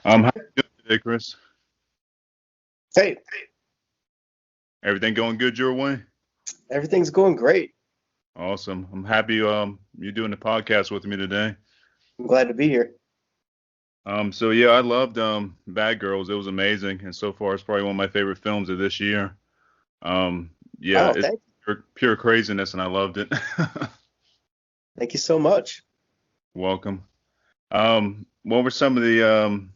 How you doing today, Chris? Hey, Everything going good your way? everything's going great. Awesome. I'm happy you're doing the podcast with me today. I'm glad to be here. So yeah, I loved Bad Girls. It was amazing, and so far it's probably one of my favorite films of this year. Yeah, Oh, it's pure craziness, and I loved it. thank you so much. Welcome. What were some of the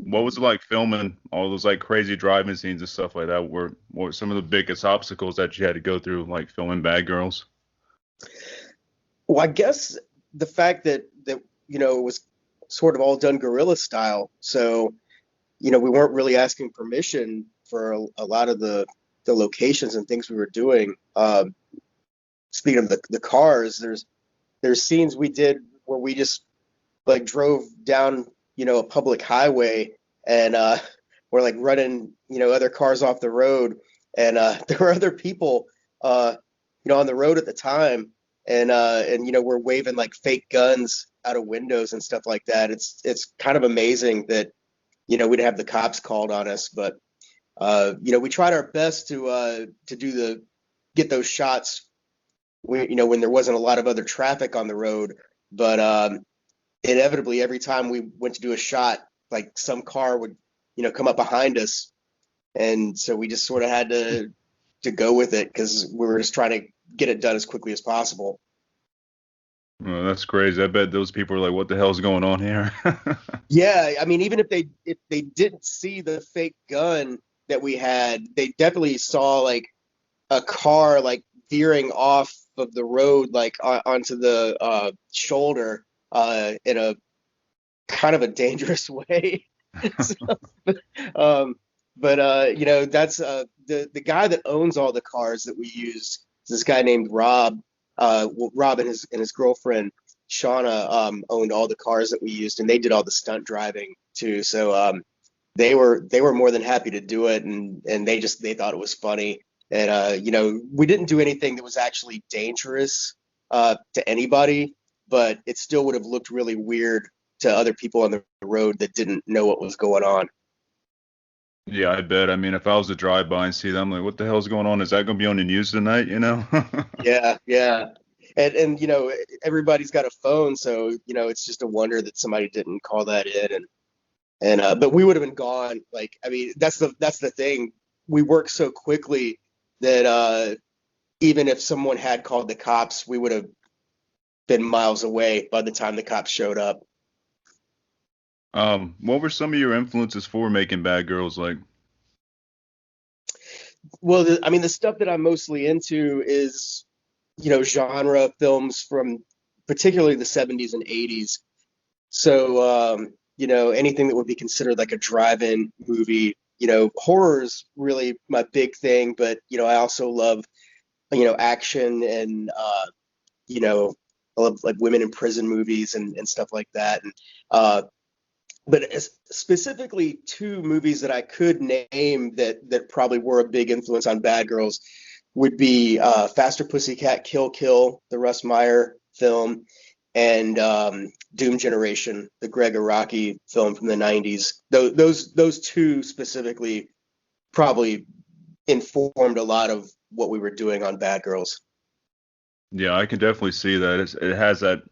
what was it like filming all those like crazy driving scenes and stuff like that? What were some of the biggest obstacles that you had to go through, like filming Bad Girls? Well, I guess the fact that it was sort of all done guerrilla style, so we weren't really asking permission for a lot of the locations and things we were doing. Speaking of the cars, there's scenes we did where we just like drove down a public highway and we're like running other cars off the road, and there were other people on the road at the time, and we're waving like fake guns out of windows and stuff like that. It's kind of amazing that we'd have the cops called on us, but we tried our best to do the get those shots when there wasn't a lot of other traffic on the road. But inevitably, every time we went to do a shot, like some car would come up behind us, and so we just sort of had to go with it because we were just trying to get it done as quickly as possible. Oh, that's crazy. I bet those people are like, "What the hell's going on here?" Yeah, I mean, even if they didn't see the fake gun that we had, they definitely saw like a car like veering off of the road, like onto the shoulder in a kind of a dangerous way. So, um, but that's the guy that owns all the cars that we use. This guy named Rob. Rob and his girlfriend Shauna owned all the cars that we used, and they did all the stunt driving too. So they were more than happy to do it, and they thought it was funny. And we didn't do anything that was actually dangerous to anybody, but it still would have looked really weird to other people on the road that didn't know what was going on. Yeah, I bet. I mean, if I was to drive by and see them, like, what the hell's going on? Is that going to be on the news tonight? You know? Yeah, yeah. And everybody's got a phone, so it's just a wonder that somebody didn't call that in. And but we would have been gone. Like, I mean, that's the thing. We work so quickly that even if someone had called the cops, we would have been miles away by the time the cops showed up. What were some of your influences for making Bad Girls? Like, Well, I mean, the stuff that I'm mostly into is genre films from particularly the 70s and 80s. So anything that would be considered like a drive-in movie. Horror is really my big thing, but I also love action and you know I love like women in prison movies and stuff like that. And but specifically two movies that I could name that probably were a big influence on Bad Girls would be Faster Pussycat Kill Kill, the Russ Meyer film, and Doom Generation, the Greg Araki film from the 90s. Those two specifically probably informed a lot of what we were doing on Bad Girls. yeah, I can definitely see that. It has that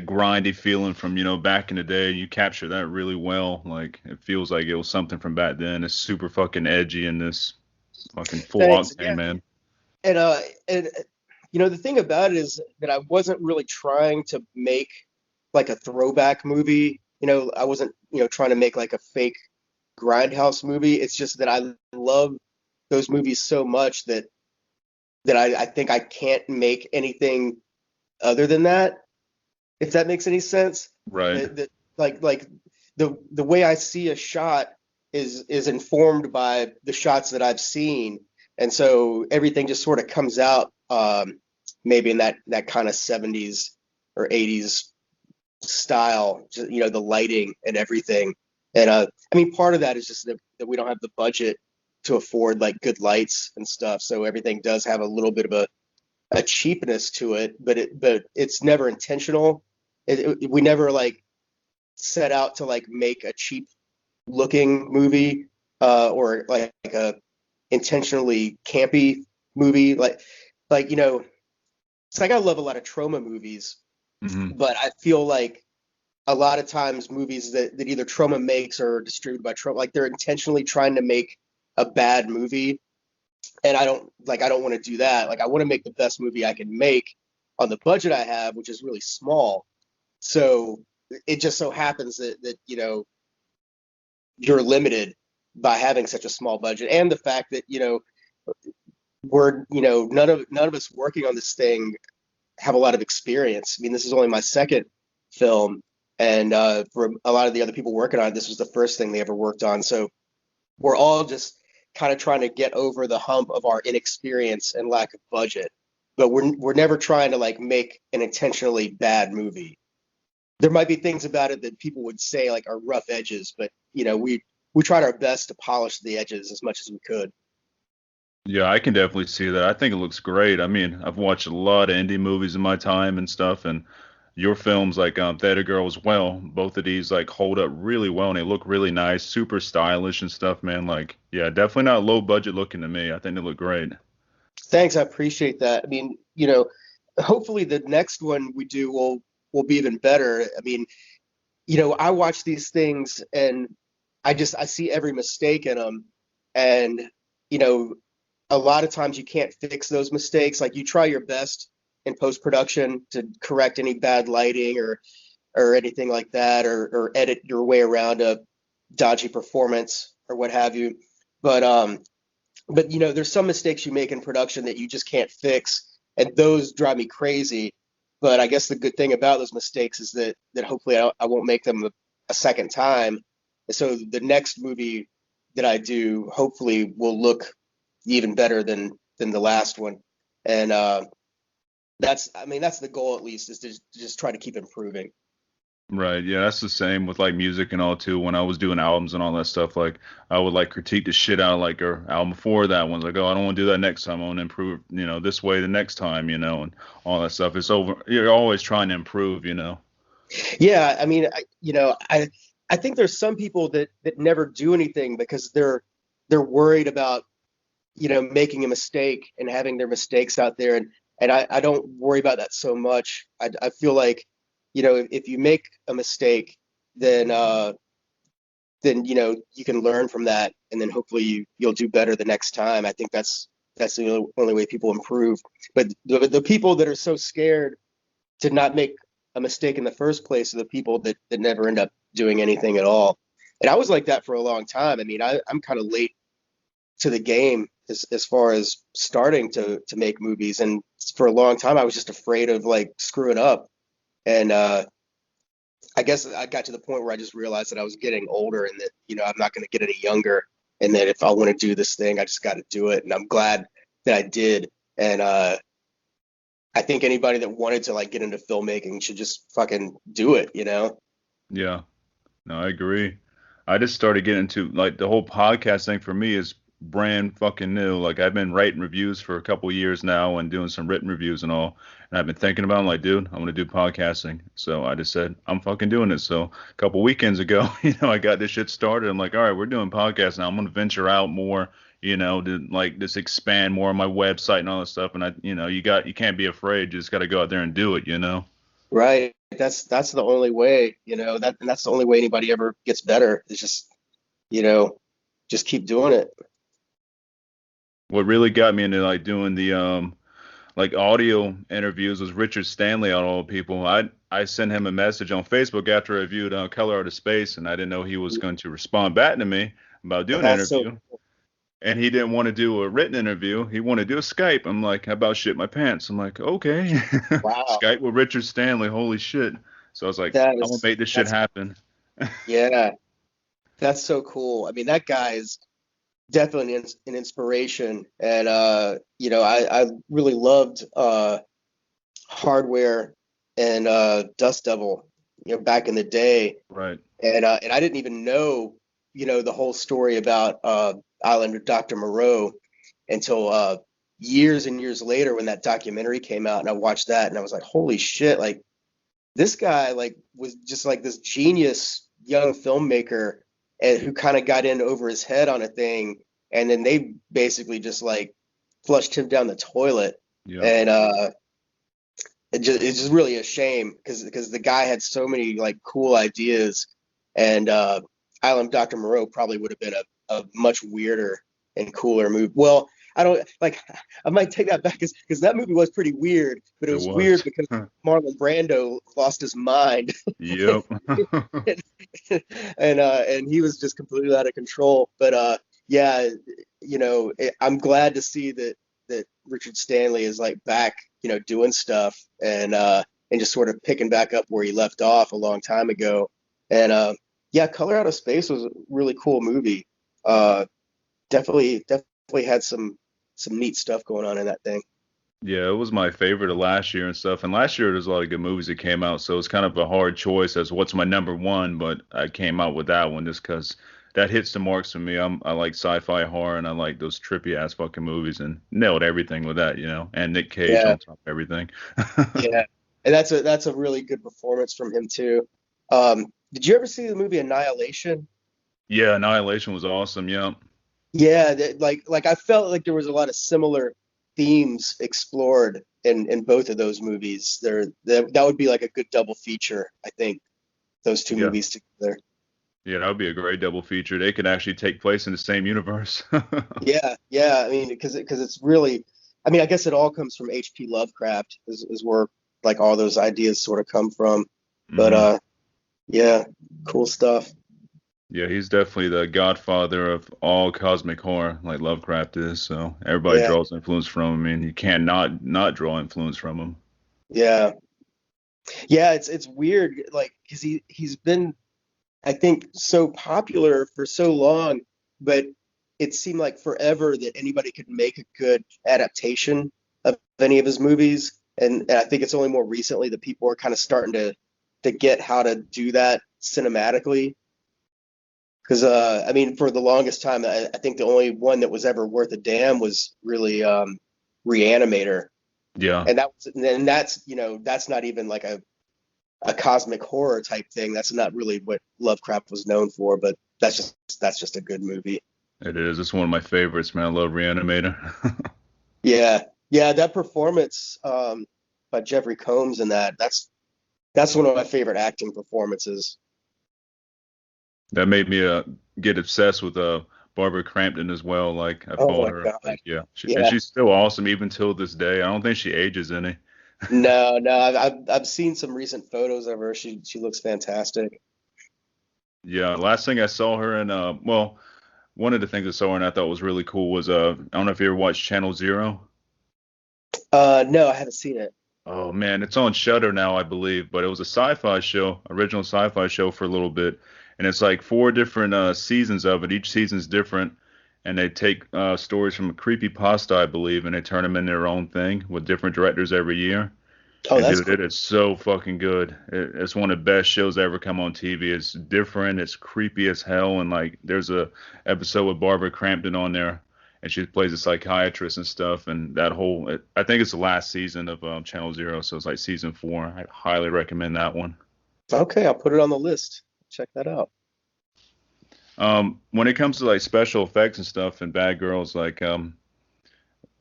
grindy feeling from, back in the day. You capture that really well. Like, it feels like it was something from back then. It's super fucking edgy in this fucking full Thanks. octane, Yeah. man. And the thing about it is that I wasn't really trying to make like a throwback movie. I wasn't trying to make like a fake grindhouse movie. It's just that I love those movies so much that I think I can't make anything other than that, if that makes any sense. Right. Like the way I see a shot is informed by the shots that I've seen, and so everything just sort of comes out maybe in that kind of 70s or 80s style, the lighting and everything. And I mean, part of that is just that we don't have the budget to afford like good lights and stuff, so everything does have a little bit of a cheapness to it, but it's never intentional. We never like set out to like make a cheap looking movie, or like a intentionally campy movie. Like, it's like I love a lot of trauma movies, Hmm. but I feel like a lot of times movies that either Trauma makes or distributed by Trauma, like they're intentionally trying to make a bad movie, and I don't want to do that. Like I want to make the best movie I can make on the budget I have, which is really small. So it just so happens that you're limited by having such a small budget, and the fact that we're none of us working on this thing have a lot of experience. I mean, this is only my second film, and for a lot of the other people working on it, this was the first thing they ever worked on. So we're all just kind of trying to get over the hump of our inexperience and lack of budget. But we're never trying to like make an intentionally bad movie. There might be things about it that people would say like are rough edges, but we tried our best to polish the edges as much as we could. Yeah, I can definitely see that. I think it looks great. I mean, I've watched a lot of indie movies in my time and stuff, and your films like Theta Girl as well. Both of these like hold up really well and they look really nice, super stylish and stuff, man. Like, yeah, definitely not low budget looking to me. I think they look great. Thanks, I appreciate that. I mean, hopefully the next one we do will be even better. I mean, I watch these things and I see every mistake in them, and you know, a lot of times you can't fix those mistakes. Like you try your best in post production to correct any bad lighting or anything like that, or edit your way around a dodgy performance or what have you. But there's some mistakes you make in production that you just can't fix, and those drive me crazy. But I guess the good thing about those mistakes is that hopefully I won't make them a second time. And so the next movie that I do hopefully will look even better than the last one. And that's the goal, at least, is to just try to keep improving. Right. Yeah, that's the same with like music and all too. When I was doing albums and all that stuff, like I would like critique the shit out of like our album before that one's like, oh, I don't want to do that next time. I want to improve, this way the next time, and all that stuff. It's over. You're always trying to improve. Yeah, I mean, I think there's some people that never do anything because they're worried about making a mistake and having their mistakes out there, and I don't worry about that so much. I feel like if you make a mistake, then you can learn from that, and then hopefully you'll do better the next time. I think that's the only way people improve. But the people that are so scared to not make a mistake in the first place are the people that never end up doing anything at all. And I was like that for a long time. I mean, I'm kind of late to the game as far as starting to make movies. And for a long time, I was just afraid of like screwing up. And I guess I got to the point where I just realized that I was getting older and that, I'm not going to get any younger. And that if I want to do this thing, I just got to do it. And I'm glad that I did. And I think anybody that wanted to like get into filmmaking should just fucking do it. Yeah. No, I agree. I just started getting into like the whole podcast thing for me is brand fucking new. Like I've been writing reviews for a couple years now and doing some written reviews and all. And I've been thinking about it, like, dude, I'm gonna do podcasting. So I just said I'm fucking doing it. So a couple weekends ago, I got this shit started. I'm like, all right, we're doing podcasts now. I'm gonna venture out more, to like just expand more on my website and all that stuff. And you can't be afraid. You just gotta go out there and do it. Right. That's the only way, that's the only way anybody ever gets better. It's you know, just keep doing it. What really got me into like doing the like audio interviews was Richard Stanley on all people. I sent him a message on Facebook after I reviewed Color Out of Space, and I didn't know he was going to respond back to me about doing an That's so interview. And he didn't want to do a written interview. He wanted to do a Skype. I'm like, how about shit my pants? I'm like, okay. wow. Skype with Richard Stanley. Holy shit. So I was like, That I'm gonna is make this shit that's happen. yeah, that's so cool. I mean, that guy is definitely an inspiration. And I really loved Hardware and Dust Devil, back in the day. Right. And I didn't even know, the whole story about Islander Dr. Moreau until years and years later when that documentary came out, and I watched that and I was like, holy shit, like this guy like was just like this genius young filmmaker, and who kind of got in over his head on a thing, and then they basically just like flushed him down the toilet. Yeah. And it's just really a shame because the guy had so many like cool ideas, and Island Dr. Moreau probably would have been a much weirder and cooler movie. Well, I don't like. I might take that back because that movie was pretty weird, but it was weird because Marlon Brando lost his mind. Yep. And he was just completely out of control. But yeah, I'm glad to see that Richard Stanley is like back, doing stuff and just sort of picking back up where he left off a long time ago. And yeah, Color Out of Space was a really cool movie. Definitely had some neat stuff going on in that thing. Yeah, it was my favorite of last year and stuff. And last year there's a lot of good movies that came out, so it's kind of a hard choice as what's my number one. But I came out with that one just because that hits the marks for me. I like sci-fi horror and I like those trippy ass fucking movies and nailed everything with that, and Nick Cage on top of everything. Yeah, and that's a really good performance from him too. Did you ever see the movie Annihilation? Yeah, Annihilation was awesome. Yeah. Yeah, like I felt like there was a lot of similar themes explored in both of those movies. That would be like a good double feature, I think, those two movies together. Yeah, that would be a great double feature. They could actually take place in the same universe. Yeah. I mean, because it's really, I mean, I guess it all comes from H.P. Lovecraft is where like all those ideas sort of come from. But yeah, cool stuff. Yeah, he's definitely the godfather of all cosmic horror, like Lovecraft is. So everybody draws influence from him, and you can't not draw influence from him. Yeah, it's weird, like because he's been, I think, so popular for so long, but it seemed like forever that anybody could make a good adaptation of any of his movies, and I think it's only more recently that people are kind of starting to get how to do that cinematically. Because I mean, for the longest time, I think the only one that was ever worth a damn was really Reanimator. Yeah. And that's not even like a cosmic horror type thing. That's not really what Lovecraft was known for, but that's just a good movie. It is. It's one of my favorites, man. I love Reanimator. Yeah, that performance by Jeffrey Combs in that's one of my favorite acting performances. That made me get obsessed with Barbara Crampton as well. Like I followed her. God. Like, and she's still awesome even till this day. I don't think she ages any. No, I've seen some recent photos of her. She looks fantastic. Yeah, last thing I saw her in, well, one of the things I saw her in I thought was really cool was I don't know if you ever watched Channel Zero. No, I haven't seen it. Oh man, it's on Shudder now, I believe, but it was a sci-fi show, original sci-fi show for a little bit, and it's like 4 different seasons of it. Each season's different, and they take stories from a creepypasta, I believe, and they turn them in their own thing with different directors every year. Oh, And that's dude, cool. it's so fucking good. It's one of the best shows that ever come on TV. It's different, it's creepy as hell, and like there's a episode with Barbara Crampton on there, and she plays a psychiatrist and stuff. And that whole, I think it's the last season of Channel Zero, so it's like season 4. I highly recommend that one. Okay, I'll put it on the list. Check that out. When it comes to like special effects and stuff and Bad Girls, like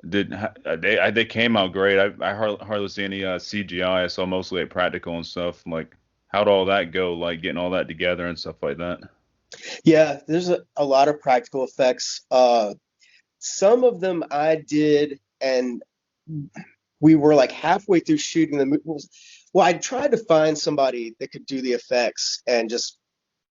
they came out great. I hardly see any CGI. I saw mostly like practical and stuff. Like how'd all that go? Like getting all that together and stuff like that. Yeah, there's a lot of practical effects. Some of them I did, and we were like halfway through shooting the movie. Well, I tried to find somebody that could do the effects and just,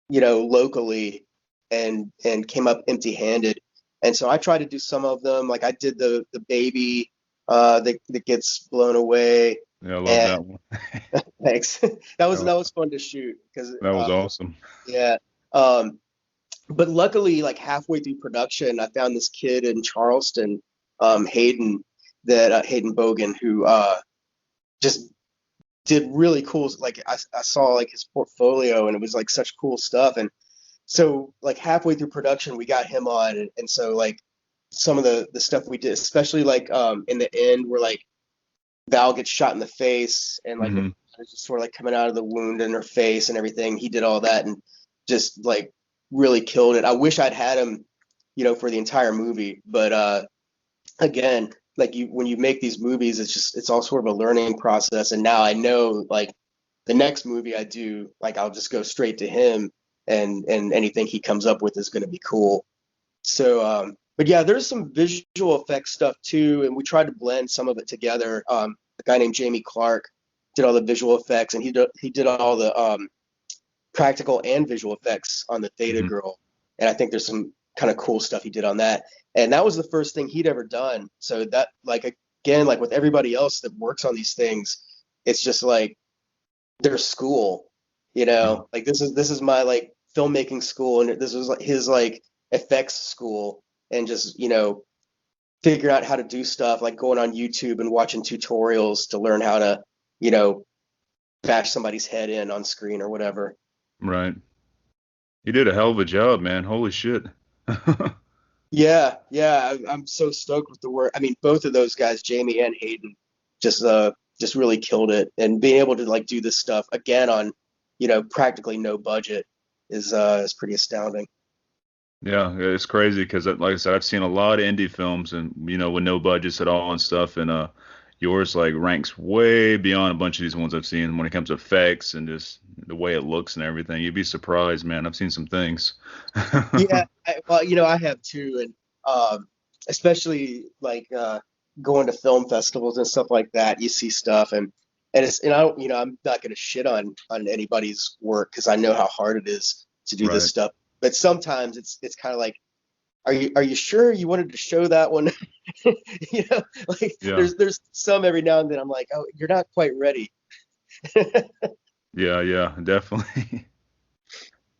locally, and came up empty-handed. And so I tried to do some of them. Like I did the baby that gets blown away. Yeah, I love that one. Thanks. That was fun to shoot because That was awesome. yeah. But luckily, like halfway through production, I found this kid in Charleston, Hayden Bogan, who just did really cool. Like I saw like his portfolio, and it was like such cool stuff. And so like halfway through production, we got him on, and so like some of the stuff we did, especially like in the end, where like Val gets shot in the face, and like it's just sort of like coming out of the wound in her face and everything. He did all that, and just like really killed it. I wish I'd had him, for the entire movie. But again, like when you make these movies, it's all sort of a learning process. And now I know, like, the next movie I do, like, I'll just go straight to him, and anything he comes up with is going to be cool. So, but yeah, there's some visual effects stuff too, and we tried to blend some of it together. A guy named Jamie Clark did all the visual effects, and he did all the practical and visual effects on the Theta Hmm. Girl, and I think there's some kind of cool stuff he did on that. And that was the first thing he'd ever done. So that, like, again, like with everybody else that works on these things, it's just like their school, like this is my, like, filmmaking school, and this was like his, like, effects school, and just figuring out how to do stuff, like going on YouTube and watching tutorials to learn how to you know bash somebody's head in on screen or whatever. Right. You did a hell of a job, man. Holy shit. Yeah, yeah, I'm so stoked with the work. I mean, both of those guys, Jamie and Hayden, just really killed it. And being able to, like, do this stuff again on, practically no budget is pretty astounding. Yeah, it's crazy because, like I said, I've seen a lot of indie films and with no budgets at all and stuff, and yours like ranks way beyond a bunch of these ones I've seen when it comes to effects and just the way it looks and everything. You'd be surprised, man. I've seen some things. Yeah, well, I have too, and especially, like, going to film festivals and stuff like that. You see stuff, and I don't, I'm not going to shit on anybody's work because I know how hard it is to do this Right. stuff. But sometimes it's kind of like, are you sure you wanted to show that one? Like, Yeah. there's some every now and then I'm like, oh, you're not quite ready. Yeah, yeah, definitely.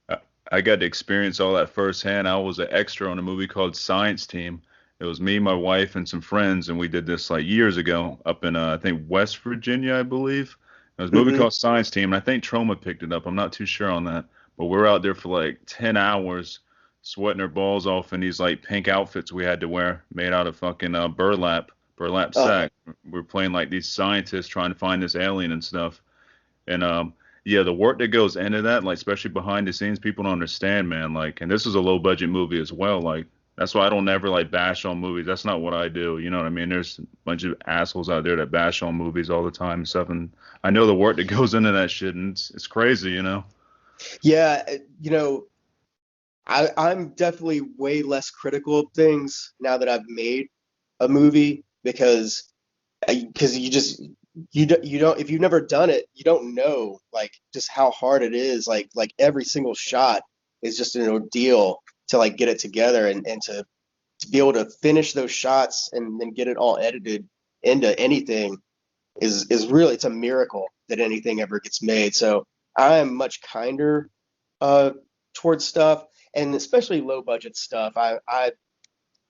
I I got to experience all that firsthand. I was an extra on a movie called Science Team. It was me, my wife, and some friends, and we did this like years ago up in I think West Virginia, I believe. It was a movie Hmm. called Science Team, and I think Troma picked it up. I'm not too sure on that, but we were out there for like 10 hours, sweating our balls off in these like pink outfits we had to wear, made out of fucking burlap Uh, sack. We are playing like these scientists trying to find this alien and stuff. And yeah, the work that goes into that, like especially behind the scenes, people don't understand, man. Like, and this is a low budget movie as well. Like, that's why I don't never like bash on movies. That's not what I do. You know what I mean? There's a bunch of assholes out there that bash on movies all the time and stuff. And I know the work that goes into that shit, and it's crazy. yeah, I'm definitely way less critical of things now that I've made a movie, because you don't, if you've never done it, you don't know, like, just how hard it is. Like every single shot is just an ordeal to, like, get it together, and to be able to finish those shots and then get it all edited into anything is really, it's a miracle that anything ever gets made. So I am much kinder uh towards stuff, and especially low budget stuff. I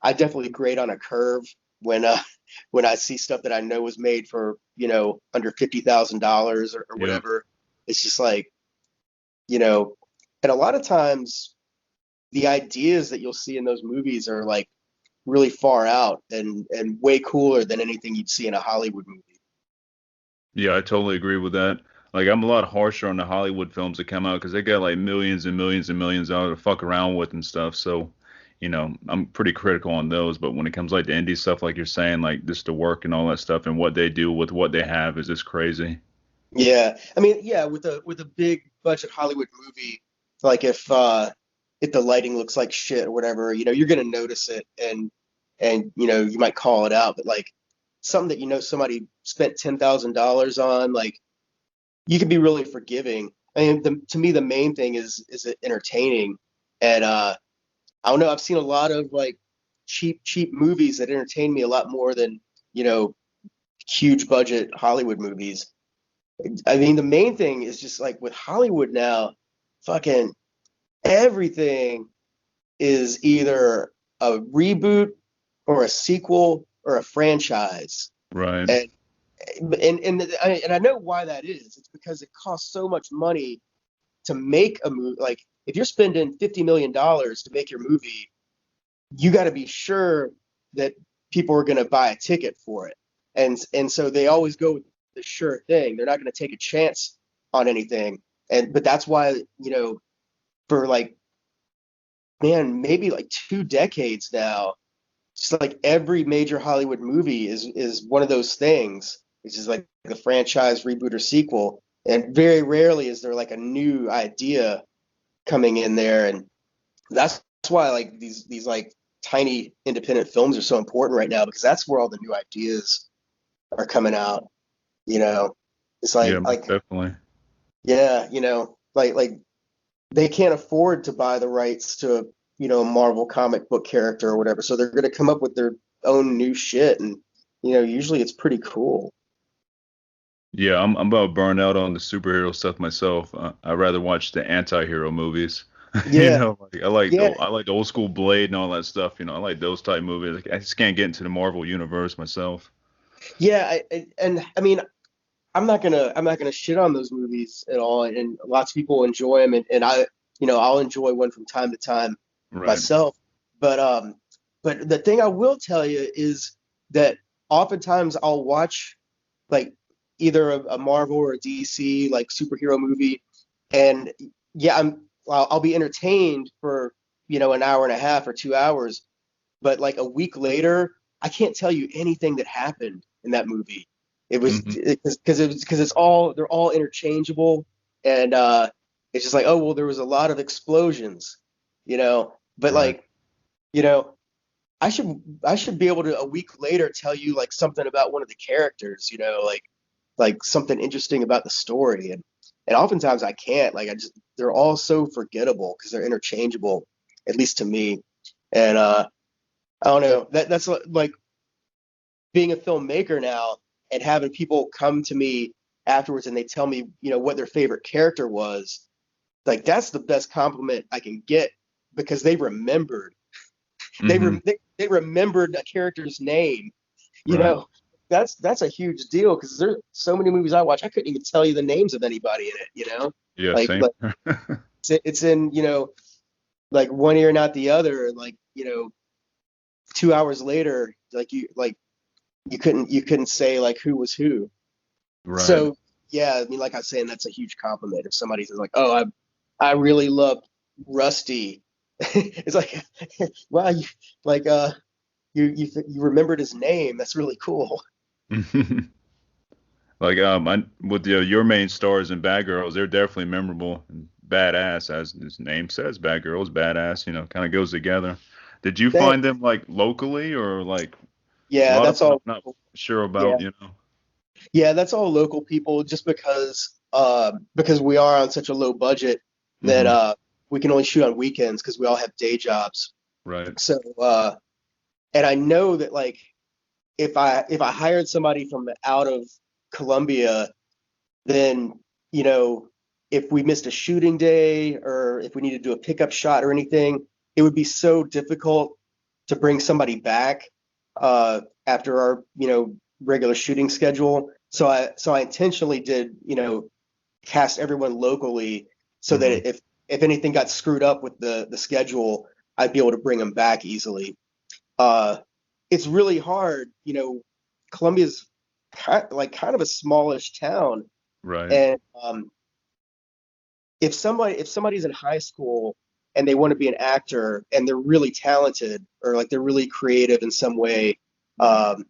definitely grade on a curve when when I see stuff that I know was made for, under $50,000 or Yep. whatever. It's just like, you know, and a lot of times the ideas that you'll see in those movies are, like, really far out and way cooler than anything you'd see in a Hollywood movie. Yeah, I totally agree with that. Like, I'm a lot harsher on the Hollywood films that come out because they got like millions and millions and millions out to fuck around with and stuff. So, I'm pretty critical on those. But when it comes like to indie stuff, like you're saying, like just the work and all that stuff and what they do with what they have is just crazy. Yeah, I mean, yeah, with a big budget Hollywood movie, like, if the lighting looks like shit or whatever, you're gonna notice it, and you might call it out. But, like, something that somebody spent $10,000 on, like, you can be really forgiving. I mean, to me, the main thing is it entertaining. And I don't know, I've seen a lot of, like, cheap movies that entertain me a lot more than you know huge budget Hollywood movies. I mean, the main thing is just, like, with Hollywood now, fucking everything is either a reboot or a sequel or a franchise. Right. And and I know why that is. It's because it costs so much money to make a movie. Like, if you're spending $50 million to make your movie, you got to be sure that people are going to buy a ticket for it. And so they always go with the sure thing. They're not going to take a chance on anything. But that's why, for, like, man, maybe like 2 decades now. Just like every major Hollywood movie is one of those things. It's just like the franchise reboot or sequel, and very rarely is there like a new idea coming in there, and that's why like these like tiny independent films are so important right now because that's where all the new ideas are coming out. You know, it's Yeah, most like definitely. yeah, like they can't afford to buy the rights to a Marvel comic book character or whatever, so they're going to come up with their own new shit, and usually it's pretty cool. Yeah, I'm about burned out on the superhero stuff myself. I'd rather watch the anti-hero movies. You Yeah, know, like yeah, I like the old school Blade and all that stuff. You know, I like those type movies. Like, I just can't get into the Marvel universe myself. yeah. And I mean, I'm not gonna shit on those movies at all, and lots of people enjoy them, and I'll enjoy one from time to time Right. myself. But the thing I will tell you is that oftentimes I'll watch like either a Marvel or a DC like superhero movie, and yeah, I'll be entertained for an hour and a half or 2 hours, but like a week later, I can't tell you anything that happened in that movie. It was Hmm. because it's all they're all interchangeable, and it's just like, oh well, there was a lot of explosions, but Right. like you know I should be able to a week later tell you like something about one of the characters, like something interesting about the story, and oftentimes I can't. Like I just they're all so forgettable because they're interchangeable, at least to me. And I don't know. That's like being a filmmaker now and having people come to me afterwards and they tell me, what their favorite character was. Like that's the best compliment I can get because they remembered. Hmm. They remembered a character's name. You Right. know, that's a huge deal because there's so many movies I watch I couldn't even tell you the names of anybody in it. Yeah, Like same. like it's in like one ear not the other. Like 2 hours later, you couldn't say like who was who. Right. So yeah, I mean, like I was saying, that's a huge compliment if somebody says like, "Oh, I really love Rusty." It's like, wow, like you remembered his name. That's really cool. Like with your main stars and Bad Girls, they're definitely memorable and badass, as his name says. Bad Girls, badass. You know, kind of goes together. Did you Thanks. find them like locally or like a Yeah, lot of that's them I'm all. not sure Yeah, about, you know? yeah, that's all local people. Just because we are on such a low budget that Hmm. we can only shoot on weekends because we all have day jobs. Right. So and I know that like if I hired somebody from out of Columbia, then you know if we missed a shooting day or if we needed to do a pickup shot or anything, it would be so difficult to bring somebody back after our regular shooting schedule. So I intentionally did cast everyone locally so Hmm. that if anything got screwed up with the schedule, I'd be able to bring them back easily. Uh, it's really hard. Columbia's kind of a smallish town, Right. and if somebody's in high school and they want to be an actor and they're really talented or like they're really creative in some way, um,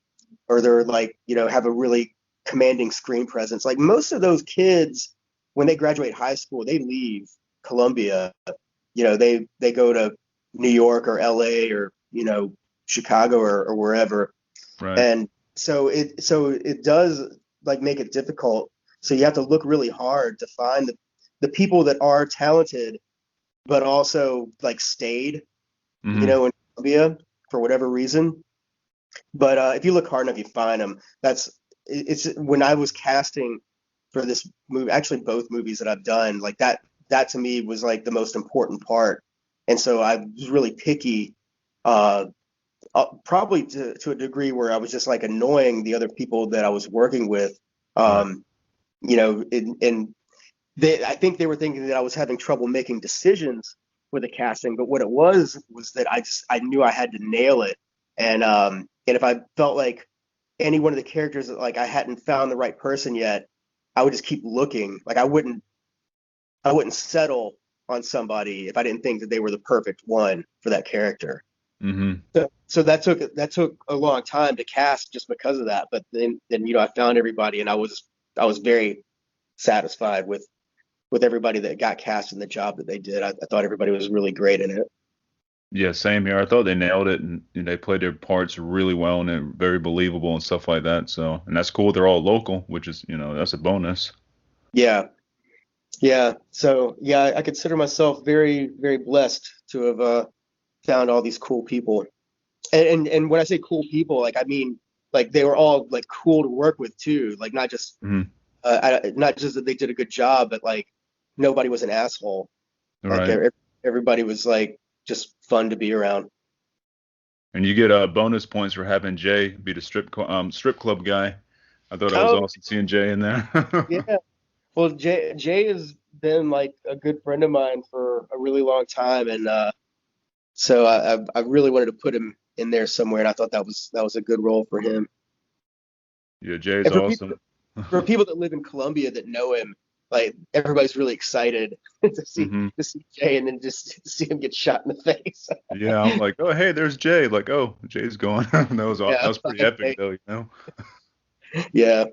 or they're like have a really commanding screen presence, like most of those kids when they graduate high school they leave Columbia. They go to New York or LA or Chicago or wherever, Right. and so it does like make it difficult. So you have to look really hard to find the people that are talented, but also like stayed, Hmm. in Columbia for whatever reason. But if you look hard enough, you find them. It's when I was casting for this movie, actually both movies that I've done, like that to me was like the most important part. And so I was really picky, uh, probably to a degree where I was just like annoying the other people that I was working with. Right. Um, and I think they were thinking that I was having trouble making decisions with the casting, but what it was that I knew I had to nail it, and if I felt like any one of the characters that like I hadn't found the right person yet, I would just keep looking. Like I wouldn't settle on somebody if I didn't think that they were the perfect one for that character. Mm-hmm. So that took a long time to cast just because of that. But then I found everybody, and I was very satisfied with everybody that got cast in the job that they did. I thought everybody was really great in it. Yeah, same here. I thought they nailed it, and they played their parts really well, and they're very believable and stuff like that. So, and that's cool. They're all local, which is, that's a bonus. Yeah, yeah. So yeah, I consider myself very, very blessed to have found all these cool people. And when I say cool people, like I mean like they were all like cool to work with too. Like Mhm. not just that they did a good job, but like nobody was an asshole. All Like right. everybody was like just fun to be around. And you get bonus points for having Jay be the strip club guy. I thought that was Oh awesome seeing Jay in there. yeah. Well, Jay has been like a good friend of mine for a really long time, and so I really wanted to put him in there somewhere, and I thought that was a good role for him. Yeah, Jay's And awesome. for people that live in Columbia that know him, like everybody's really excited Hmm. to see Jay, and then just see him get shot in the face. Yeah, I'm like, oh hey, there's Jay. Like, oh, Jay's gone. That Yeah, was pretty epic though. yeah.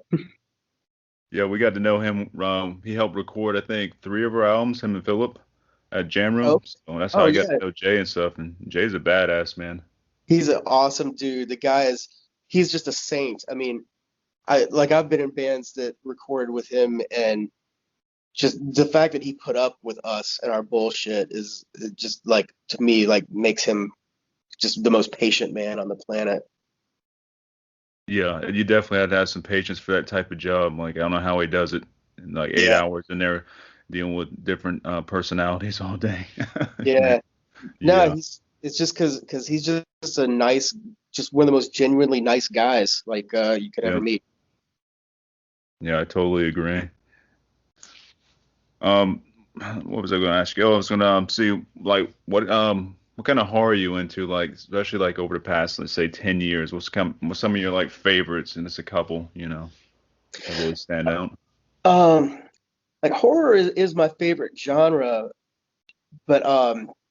Yeah, we got to know him. He helped record, I think, three of our albums, him and Philip, at Jam Oh, Room. So that's how oh I got yeah. to know Jay and stuff. And Jay's a badass, man. He's an awesome dude. The guy is he's just a saint. I mean, I've been in bands that recorded with him, and just the fact that he put up with us and our bullshit is just like to me like makes him just the most patient man on the planet. Yeah, and you definitely have to have some patience for that type of job. Like, I don't know how he does it in like eight Yeah, hours in there dealing with different personalities all day. Man, yeah. No, yeah, it's just because he's just a nice, just one of the most genuinely nice guys like you could ever yeah, meet. yeah, I totally agree. Um, what was I going to ask you? Oh, I was going to see like what kind of horror are you into? Like, especially like over the past, let's say, 10 years. What's some of your like favorites? And it's a couple, that really stand out. Um, like horror is my favorite genre, but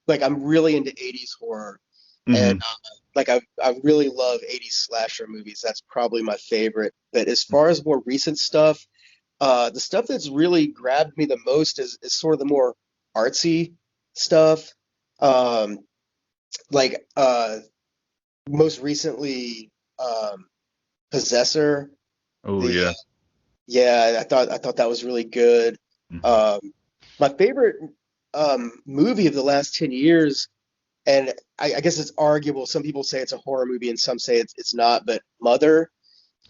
like I'm really into 80s horror, and Hmm. like I really love 80s slasher movies. That's probably my favorite. But as far as more recent stuff, the stuff that's really grabbed me the most is sort of the more artsy stuff. Um, like most recently, Possessor. Oh The yeah. Yeah, I thought that was really good. Hmm. Um, my favorite movie of the last 10 years, and I guess it's arguable. Some people say it's a horror movie, and some say it's not. But Mother,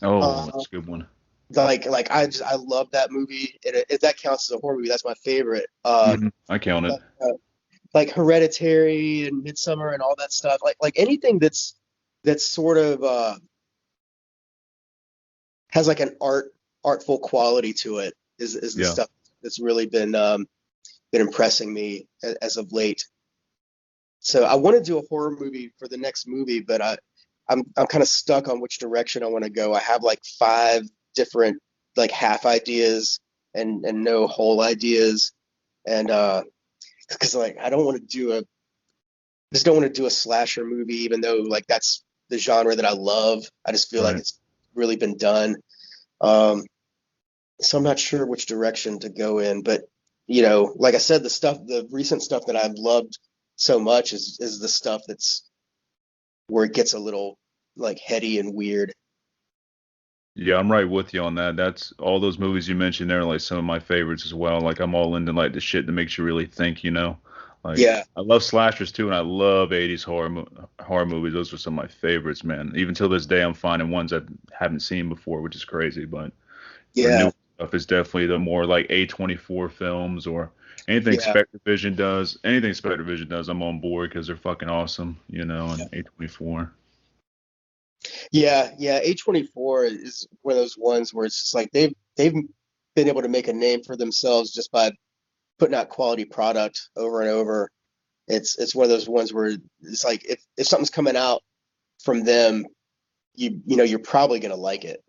Oh, uh, that's a good one. like I love that movie. And if that counts as a horror movie, that's my favorite. I count it. But, like Hereditary and Midsummer and all that stuff. Like anything that's sort of has like an artful quality to it is the Yeah. stuff that's really been impressing me as of late. So I want to do a horror movie for the next movie, but I'm kind of stuck on which direction I want to go. I have like five different like half ideas and no whole ideas, and because like I don't want to do a just don't want to do a slasher movie, even though like that's the genre that I love. I just feel like Right. it's really been done. Um, so I'm not sure which direction to go in, but like I said, the recent stuff that I've loved so much is the stuff that's where it gets a little like heady and weird. Yeah, I'm right with you on that. That's all those movies you mentioned there are like some of my favorites as well. Like I'm all into like the shit that makes you really think. Like Yeah, I love slashers too, and I love 80s horror movies. Those are some of my favorites, man. Even till this day, I'm finding ones I haven't seen before, which is crazy. But for yeah, new stuff, it's definitely the more like A24 films or anything yeah, Spectre Vision does. Anything Spectre Vision does, I'm on board because they're fucking awesome, yeah, and A24. yeah. A24 is one of those ones where it's just like they've been able to make a name for themselves just by putting out quality product over and over. It's one of those ones where it's like if something's coming out from them, you're probably gonna like it.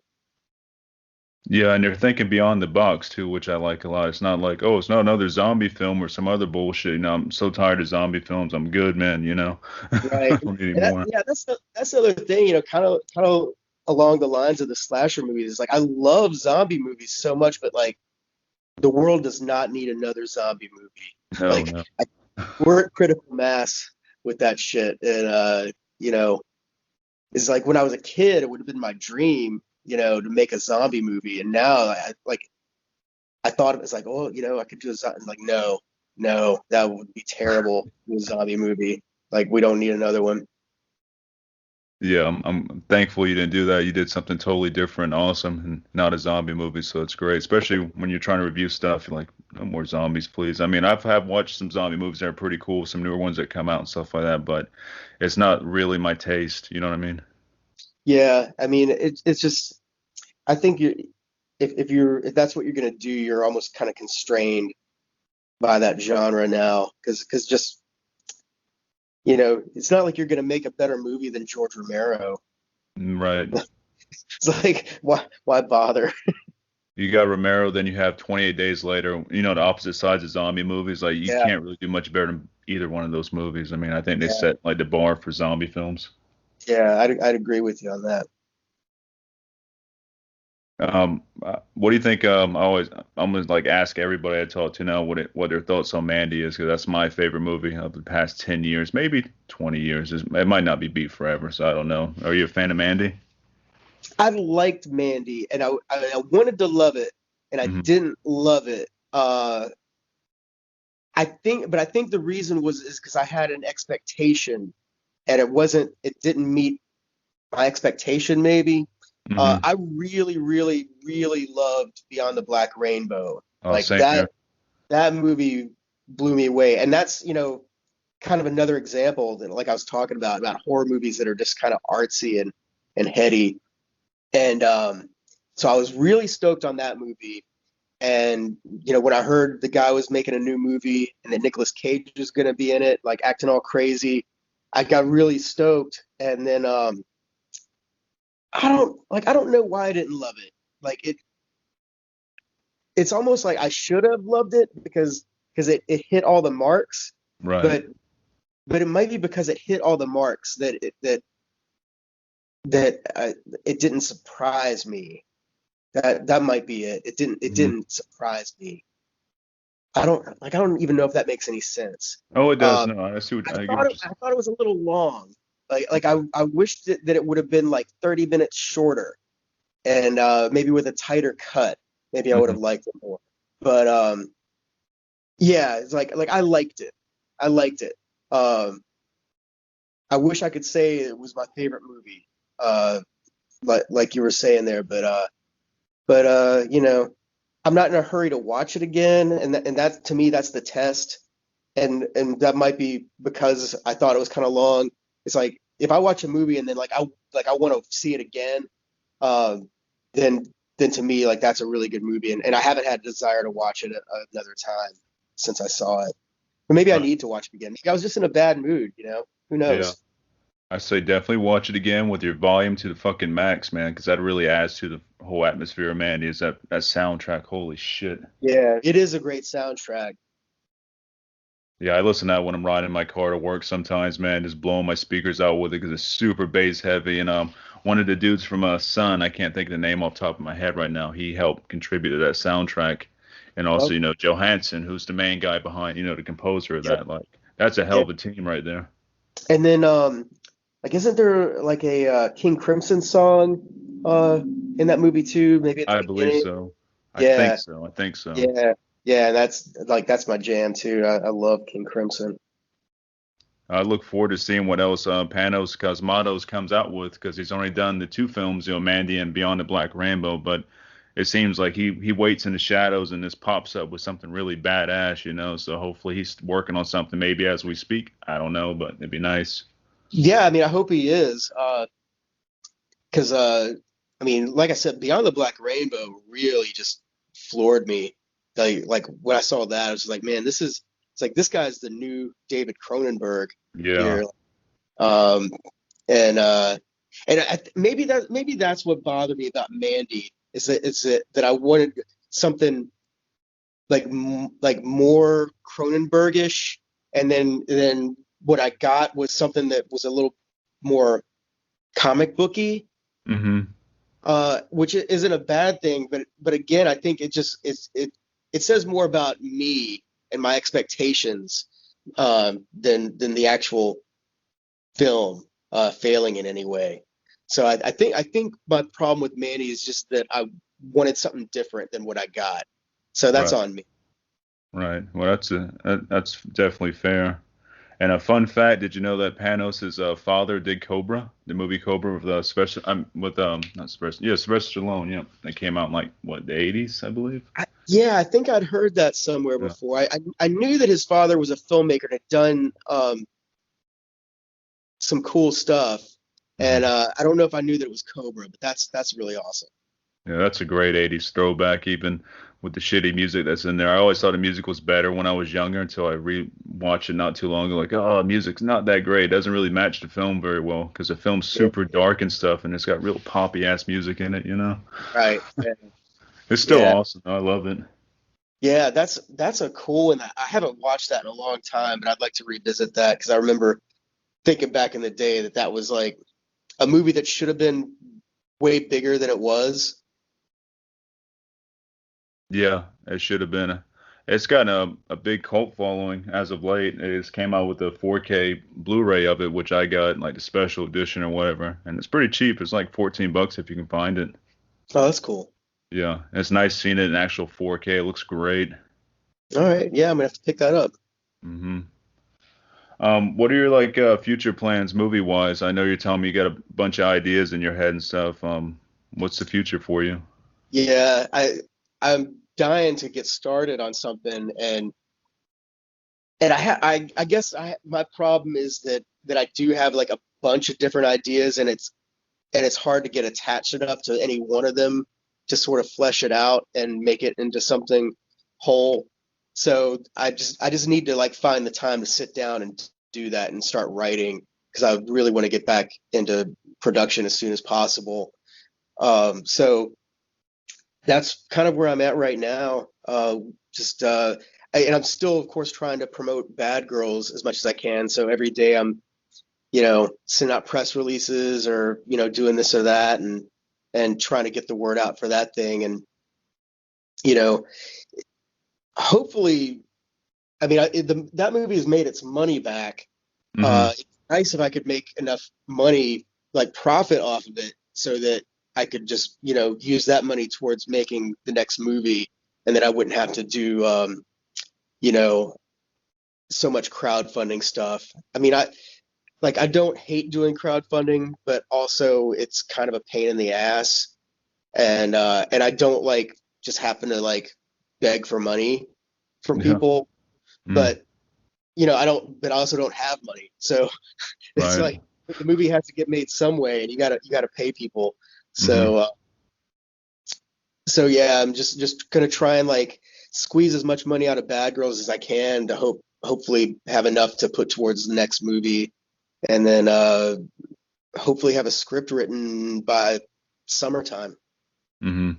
Yeah, and they're thinking beyond the box too, which I like a lot. It's not like, oh, it's not another zombie film or some other bullshit. You know, I'm so tired of zombie films. I'm good, man. You know, I Right. don't need any And that, more. yeah, that's the other thing, kind of along the lines of the slasher movies. Like I love zombie movies so much, but like the world does not need another zombie movie. No, Like no. we're at critical mass with that shit. And you know, it's like when I was a kid, it would have been my dream, to make a zombie movie. And now I thought it was like, oh, I could do a zombie. Like, no, no, that would be terrible. A zombie movie. Like we don't need another one. Yeah, I'm thankful you didn't do that. You did something totally different, awesome, and not a zombie movie, so it's great. Especially when you're trying to review stuff, you're like, no more zombies, please. I mean, have watched some zombie movies that are pretty cool, some newer ones that come out and stuff like that, but it's not really my taste. You know what I mean? Yeah, I mean, it's just I think if that's what you're gonna do, you're almost kind of constrained by that genre now, because just it's not like you're gonna make a better movie than George Romero. Right. It's like why bother? You got Romero, then you have 28 Days Later. You know, the opposite sides of zombie movies. Like you Yeah, can't really do much better than either one of those movies. I mean, I think they yeah, set like the bar for zombie films. yeah. I'd agree with you on that. What do you think? I'm gonna like ask everybody I talk to now what their thoughts on Mandy is, because that's my favorite movie of the past 10 years, maybe 20 years. It might not be beat forever, so I don't know. Are you a fan of Mandy? I liked Mandy, and I wanted to love it, and I Hmm. didn't love it. But I think the reason is because I had an expectation, and it didn't meet my expectation, maybe. Hmm. I really, really, really loved Beyond the Black Rainbow. Oh, Like same here. that movie blew me away. And that's, kind of another example that like I was talking about horror movies that are just kind of artsy and heady. And so I was really stoked on that movie. And when I heard the guy was making a new movie and that Nicolas Cage was gonna be in it, like acting all crazy, I got really stoked. And then I don't know why I didn't love it. Like it's almost like I should have loved it because it hit all the marks, Right. but it might be because it hit all the marks that it didn't surprise me. That might be it. It Hmm. didn't surprise me. I don't even know if that makes any sense. Oh, it does. Uh, No, I see what I get what you're I thought it was a little long. I wished that it would have been like 30 minutes shorter and maybe with a tighter cut. Maybe I saying. would Hmm. have liked it more. But yeah, it's like I liked it. I liked it. Um, I wish I could say it was my favorite movie, like you were saying there, but I'm not in a hurry to watch it again, and that to me that's the test, and that might be because I thought it was kind of long. It's like if I watch a movie and then I want to see it again, um, then to me like that's a really good movie, and I haven't had a desire to watch it another time since I saw it. Or maybe I Right. need to watch it again. Maybe I was just in a bad mood, Who Yeah. knows? I say definitely watch it again with your volume to the fucking max, man, because that really adds to the whole atmosphere of Mandy. Is that soundtrack? Holy shit. Yeah, it is a great soundtrack. Yeah, I listen to that when I'm riding my car to work sometimes, man, just blowing my speakers out with it because it's super bass heavy. And one of the dudes from Sun, I can't think of the name off the top of my head right now. He helped contribute to that soundtrack, and also, Oh, Johansson, who's the main guy behind, the composer of yep, that. Like, that's a hell yeah. of a team right there. And then like isn't there like a King Crimson song in that movie too? Maybe at the I believe beginning. so. I think Yeah, so. I think so. yeah, yeah. That's my jam too. I love King Crimson. I look forward to seeing what else Panos Cosmatos comes out with because he's only done the two films, Mandy and Beyond the Black Rainbow. But it seems like he waits in the shadows and this pops up with something really badass. So hopefully he's working on something maybe as we speak. I don't know, but it'd be nice. Yeah, I mean I hope he is. Because I mean, like I said, Beyond the Black Rainbow really just floored me. Like when I saw that, I was like, man, it's like this guy's the new David Cronenberg Yeah. here. Um, and maybe that's what bothered me about Mandy. That I wanted something like more Cronenbergish, and then what I got was something that was a little more comic booky, Mm-hmm. which isn't a bad thing, but again, I think it says more about me and my expectations, than the actual film failing in any way. So I think my problem with Manny is just that I wanted something different than what I got. So that's Right. on me. Right. Well, that's definitely fair. And a fun fact: did you know that Panos' father did Cobra, the movie Cobra with special with not Sylvester, yeah, Sylvester Stallone, yeah, that came out in like what, the 80s, I believe. Yeah, I think I'd heard that somewhere Yeah. before. I knew that his father was a filmmaker and had done some cool stuff, and Hmm. I don't know if I knew that it was Cobra, but that's really awesome. Yeah, that's a great 80s throwback, even with the shitty music that's in there. I always thought the music was better when I was younger until I re-watched it not too long ago. Like, oh, music's not that great. It doesn't really match the film very well because the film's Yeah. super dark and stuff, and it's got real poppy ass music in it, you know? Right. Yeah. It's still Yeah. awesome. I love it. Yeah, that's a cool one. I haven't watched that in a long time, but I'd like to revisit that because I remember thinking back in the day that that was like a movie that should have been way bigger than it was. Yeah, it should have been. It's gotten a big cult following as of late. It just came out with the 4K Blu-ray of it, which I got like the special edition or whatever, and it's pretty cheap. It's like $14 if you can find it. Oh, that's cool. Yeah, it's nice seeing it in actual 4K. It looks great. All right. Yeah, I'm gonna have to pick that up. Hmm. What are your like future plans movie-wise? I know you're telling me you got a bunch of ideas in your head and stuff. What's the future for you? Yeah, I'm dying to get started on something, and I guess my problem is that I do have like a bunch of different ideas, and it's hard to get attached enough to any one of them to sort of flesh it out and make it into something whole. So I just need to like find the time to sit down and do that and start writing because I really want to get back into production as soon as possible. So that's kind of where I'm at right now. Just and I'm still, of course, trying to promote Bad Girls as much as I can. So every day I'm, sending out press releases or doing this or that, and trying to get the word out for that thing. And you know, hopefully, I mean, that movie has made its money back. Hmm. It's nice if I could make enough money, like profit off of it, so that I could just, use that money towards making the next movie, and then I wouldn't have to do, you know, so much crowdfunding stuff. I mean, I don't hate doing crowdfunding, but also it's kind of a pain in the ass, and I don't like just happen to like beg for money from Yeah. people, Mm. but but I also don't have money, so it's Right. like the movie has to get made some way, and you gotta pay people. Hmm. So yeah, I'm just gonna try and like squeeze as much money out of Bad Girls as I can to hopefully have enough to put towards the next movie, and then hopefully have a script written by summertime. Hmm.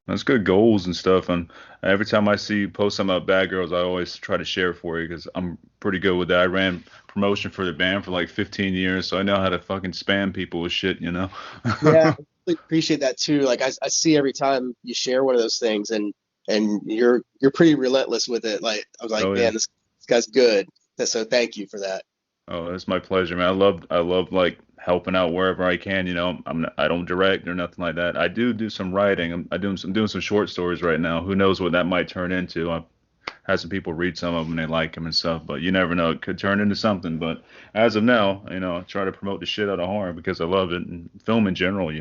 That's good goals and stuff. And every time I see you post something about Bad Girls, I always try to share it for you because I'm pretty good with that. I ran promotion for the band for like 15 years, so I know how to fucking spam people with shit, you know? Yeah, I really appreciate that too. Like I see every time you share one of those things, and you're pretty relentless with it. Like I was like, Oh yeah. man, this guy's good. So thank you for that. Oh, it's my pleasure, man. I love like helping out wherever I can. I don't direct or nothing like that. I do some writing. I'm doing some short stories right now. Who knows what that might turn into? I've had some people read some of them and they like them and stuff, but you never know. It could turn into something. But as of now, I try to promote the shit out of horror because I love it and film in general.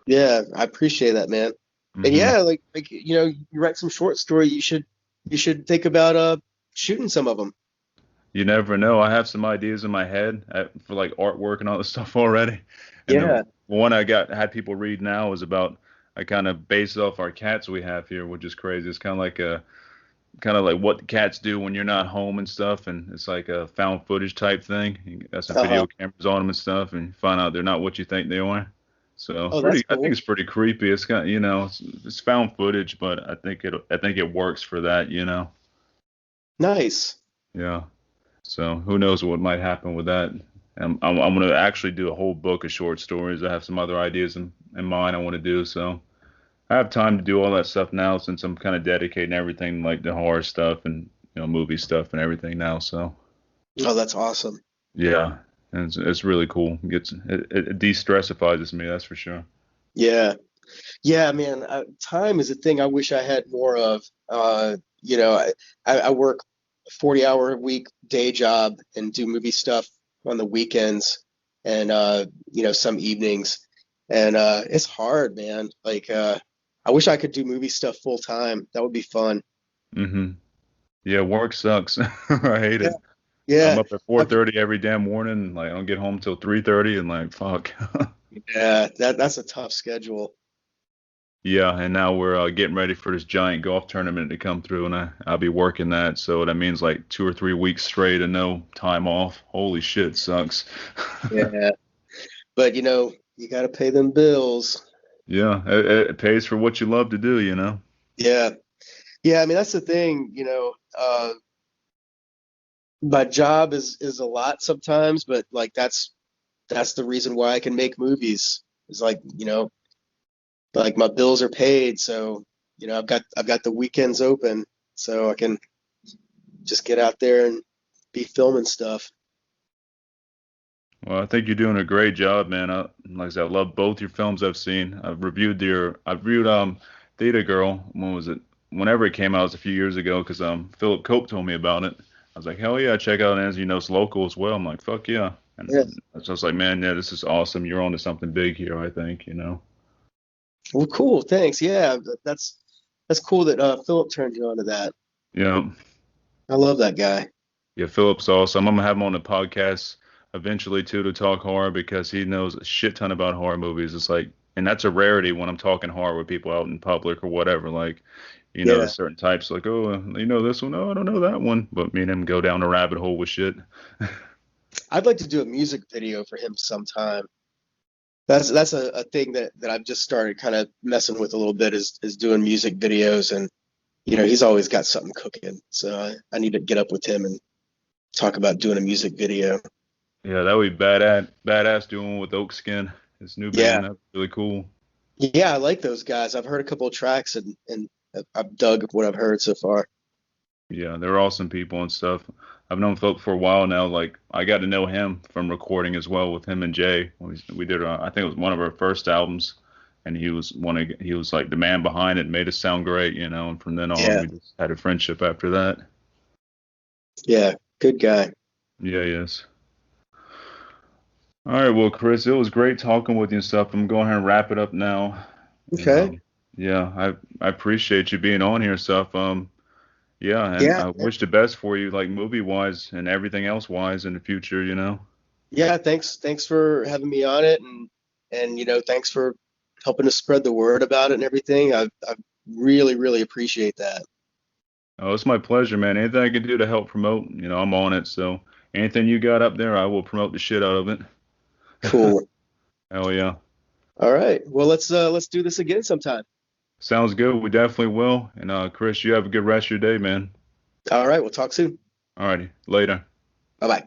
Yeah, I appreciate that, man. And Hmm. yeah, like you write some short story, you should think about shooting some of them. You never know. I have some ideas in my head for like artwork and all this stuff already. And the Yeah. one I got had people read now is about I kind of based off our cats we have here, which is crazy. It's kind of like what the cats do when you're not home and stuff, and it's like a found footage type thing. You got some Uh-huh. video cameras on them and stuff, and you find out they're not what you think they are. So Oh, that's pretty, I think cool. it's pretty creepy. It's got, it's found footage, but I think it works for that, Nice. Yeah. So who knows what might happen with that? I'm gonna actually do a whole book of short stories. I have some other ideas in mind I want to do. So I have time to do all that stuff now since I'm kind of dedicating everything like the horror stuff and movie stuff and everything now. So Oh, that's awesome. yeah, and it's really cool. It de-stressifies me, that's for sure. Yeah. Yeah, man. Time is a thing I wish I had more of. You know, I work a 40-hour a week day job and do movie stuff on the weekends and some evenings. And it's hard, man. Like I wish I could do movie stuff full time. That would be fun. Hmm. Yeah, work sucks. I hate Yeah. it. I'm Yeah. up at I've- 4:30 every damn morning. And, like I don't get home till 3:30, and like fuck. Yeah, that's a tough schedule. Yeah, and now we're getting ready for this giant golf tournament to come through, and I'll be working that. So that means like 2 or 3 weeks straight and no time off. Holy shit, sucks. Yeah. But you got to pay them bills. Yeah, it pays for what you love to do. Yeah. Yeah, I mean that's the thing, my job is a lot sometimes, but like that's the reason why I can make movies. It's like, like my bills are paid, so I've got the weekends open, so I can just get out there and be filming stuff. Well, I think you're doing a great job, man. Like I said, I love both your films I've seen. I've reviewed Theta Girl. When was it? Whenever it came out, it was a few years ago, because Philip Cope told me about it. I was like, hell yeah, check out it. As you know, it's local as well. I'm like, fuck yeah. Yeah. And so I was like, man, yeah, this is awesome. You're on to something big here, I think. Well, cool, thanks. Yeah, that's cool that Philip turned you on to that. Yeah. I love that guy. Yeah, Philip's awesome. I'm gonna have him on the podcast eventually too to talk horror because he knows a shit ton about horror movies. It's like, and that's a rarity when I'm talking horror with people out in public or whatever. Like, Yeah. there's certain types like, oh, you know this one? Oh, I don't know that one. But me and him go down a rabbit hole with shit. I'd like to do a music video for him sometime. That's a thing that I've just started kind of messing with a little bit is doing music videos, and he's always got something cooking, so I need to get up with him and talk about doing a music video. Yeah, that would be badass doing with Oak Skin, his new Yeah, band. That's really cool. yeah, I like those guys. I've heard a couple of tracks and I've dug what I've heard so far. Yeah, they're awesome people and stuff. I've known Philip for a while now. Like I got to know him from recording as well with him and Jay. We did, I think it was one of our first albums, and he was like the man behind it, made us sound great. And from then on, Yeah, we just had a friendship after that. yeah, good guy. Yeah, yes. All right, well, Chris, it was great talking with you and stuff. I'm going ahead and wrap it up now. And Okay. yeah, I appreciate you being on here and stuff. Yeah, and Yeah, I wish the best for you, like movie wise and everything else wise in the future. yeah. Thanks for having me on it, and thanks for helping to spread the word about it and everything. I really really appreciate that. Oh, it's my pleasure, man. Anything I can do to help promote, I'm on it. So anything you got up there, I will promote the shit out of it. Cool. Hell yeah. All right. Well, let's do this again sometime. Sounds good. We definitely will. And Chris, you have a good rest of your day, man. All right. We'll talk soon. Alrighty. Later. Bye bye.